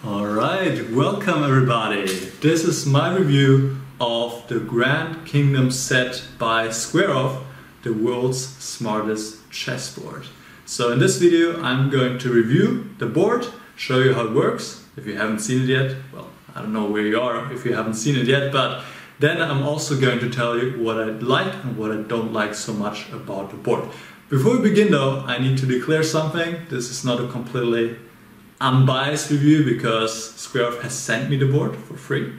Alright, welcome everybody. This is my review of the Grand Kingdom set by Square, the world's smartest chessboard. So in this video I'm going to review the board, show you how it works. If you haven't seen it yet, well, I don't know where you are if you haven't seen it yet, but then I'm also going to tell you what I like and what I don't like so much about the board. Before we begin though, I need to declare something. This is not a completely unbiased review because Square has sent me the board for free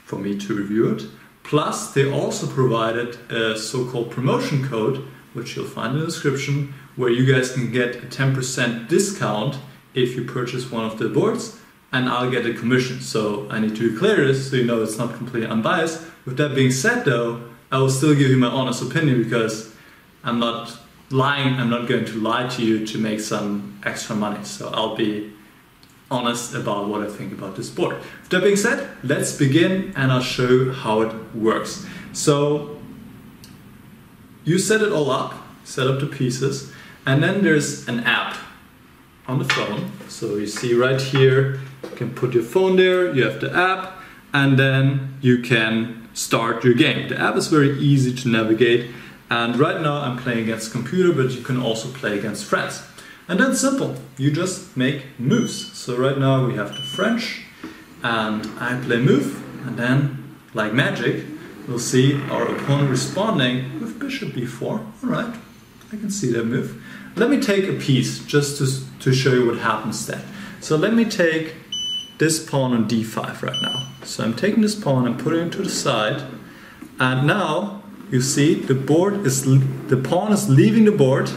for me to review it. Plus they also provided a so-called promotion code, which you'll find in the description, where you guys can get a 10% discount if you purchase one of the boards, and I'll get a commission. So I need to declare this so you know it's not completely unbiased. With that being said though, I will still give you my honest opinion because I'm not lying, I'm not going to lie to you to make some extra money. So I'll be honest about what I think about this board. With that being said, let's begin and I'll show you how it works. So you set it all up, set up the pieces, and then there's an app on the phone. So you see right here, you can put your phone there, you have the app, and then you can start your game. The app is very easy to navigate, and right now I'm playing against a computer, but you can also play against friends. And then simple, you just make moves. So right now we have the French, and I play move, and then, like magic, we'll see our opponent responding with bishop b4. All right, I can see that move. Let me take a piece just to show you what happens then. So let me take this pawn on d5 right now. So I'm taking this pawn and putting it to the side, and now you see the pawn is leaving the board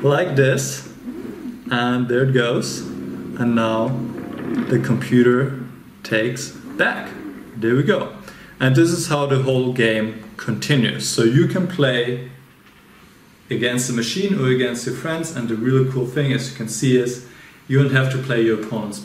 like this. And there it goes, and now the computer takes back. There we go. And this is how the whole game continues. So you can play against the machine or against your friends, and the really cool thing, as you can see, is you don't have to play your opponent's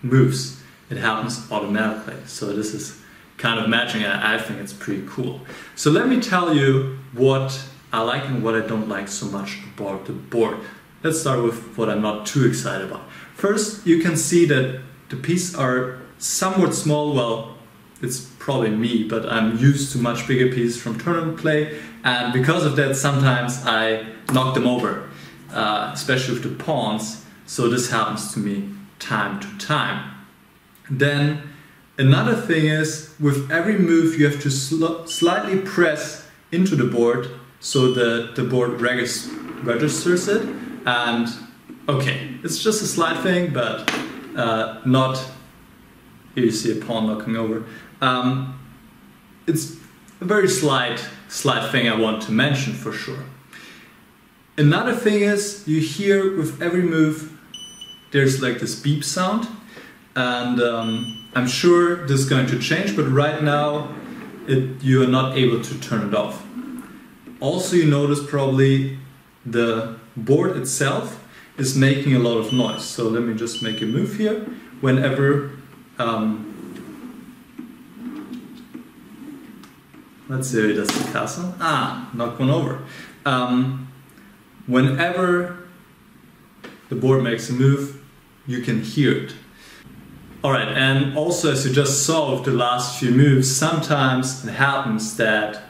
moves. It happens automatically. So this is kind of matching, and I think it's pretty cool. So let me tell you what I like and what I don't like so much about the board. Let's start with what I'm not too excited about. First, you can see that the pieces are somewhat small. Well, it's probably me, but I'm used to much bigger pieces from tournament play, and because of that sometimes I knock them over, especially with the pawns, so this happens to me time to time. Then another thing is, with every move you have to slightly press into the board so that the board registers it. And okay, it's just a slight thing, but not, here you see a pawn knocking over. It's a very slight thing I want to mention for sure. Another thing is, you hear with every move, there's like this beep sound, and I'm sure this is going to change, but right now you are not able to turn it off. Also, you notice probably the board itself is making a lot of noise. So let me just make a move here. Whenever, let's see, does the castle? Knock one over. Whenever the board makes a move, you can hear it. Alright, and also as you just saw with the last few moves, sometimes it happens that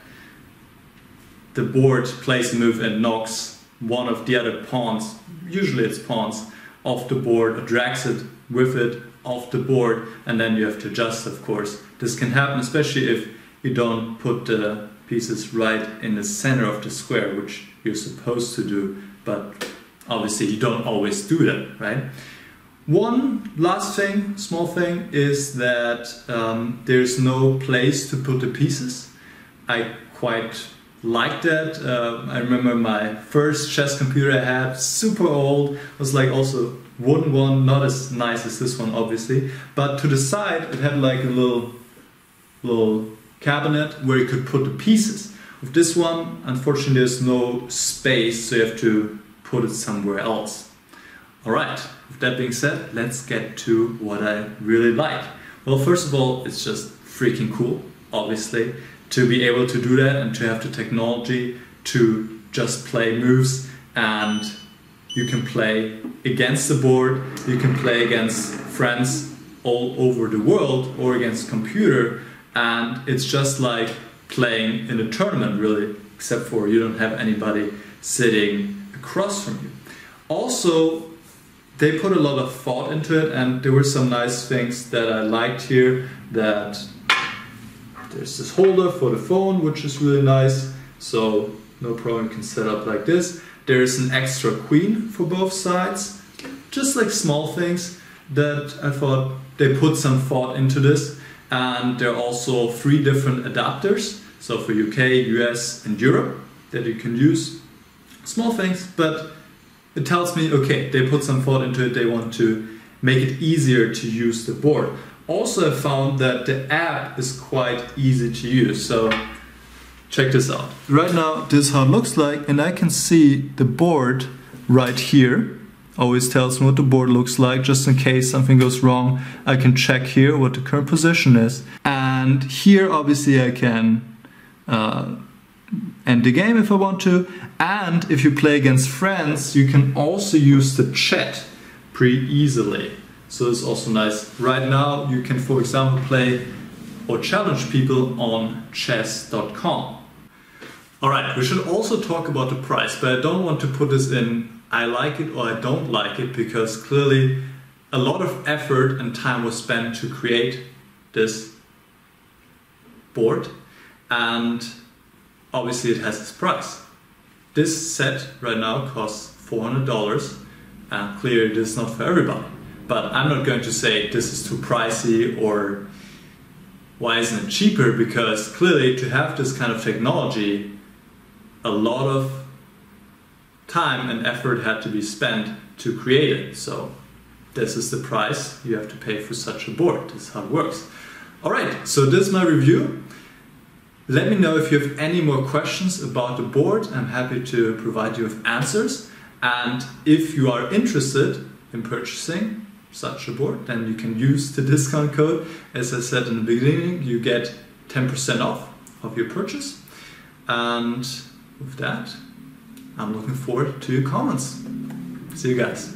the board plays a move and knocks one of the other pawns, usually it's pawns, off the board, or drags it with it off the board, and then you have to adjust, of course. This can happen especially if you don't put the pieces right in the center of the square, which you're supposed to do, but obviously you don't always do that, right? One last thing, small thing, is that there's no place to put the pieces. I quite like that. I remember my first chess computer I had, super old, was like also wooden one, not as nice as this one obviously, but to the side it had like a little cabinet where you could put the pieces. With this one, unfortunately there's no space, so you have to put it somewhere else. Alright, with that being said, let's get to what I really like. Well, first of all, it's just freaking cool, obviously, to be able to do that and to have the technology to just play moves and you can play against the board, you can play against friends all over the world or against computer, and it's just like playing in a tournament really, except for you don't have anybody sitting across from you. Also, they put a lot of thought into it, and there were some nice things that I liked here, that there's this holder for the phone, which is really nice, so no problem, you can set up like this. There's an extra queen for both sides, just like small things that I thought they put some thought into this. And there are also 3 different adapters, so for UK, US and Europe, that you can use. Small things, but it tells me, okay, they put some thought into it, they want to make it easier to use the board. Also, I found that the app is quite easy to use, so check this out. Right now, this is how it looks like, and I can see the board right here. Always tells me what the board looks like, just in case something goes wrong. I can check here what the current position is. And here, obviously, I can end the game if I want to. And if you play against friends, you can also use the chat pretty easily. So it's also nice. Right now, you can, for example, play or challenge people on chess.com. Alright, we should also talk about the price, but I don't want to put this in I like it or I don't like it, because clearly a lot of effort and time was spent to create this board, and obviously it has its price. This set right now costs $400, and clearly this is not for everybody. But I'm not going to say this is too pricey or why isn't it cheaper, because clearly to have this kind of technology, a lot of time and effort had to be spent to create it. So this is the price you have to pay for such a board. This is how it works. Alright, so this is my review. Let me know if you have any more questions about the board. I'm happy to provide you with answers. And if you are interested in purchasing such a board, then you can use the discount code. As I said in the beginning, you get 10% off of your purchase. And with that, I'm looking forward to your comments. See you guys.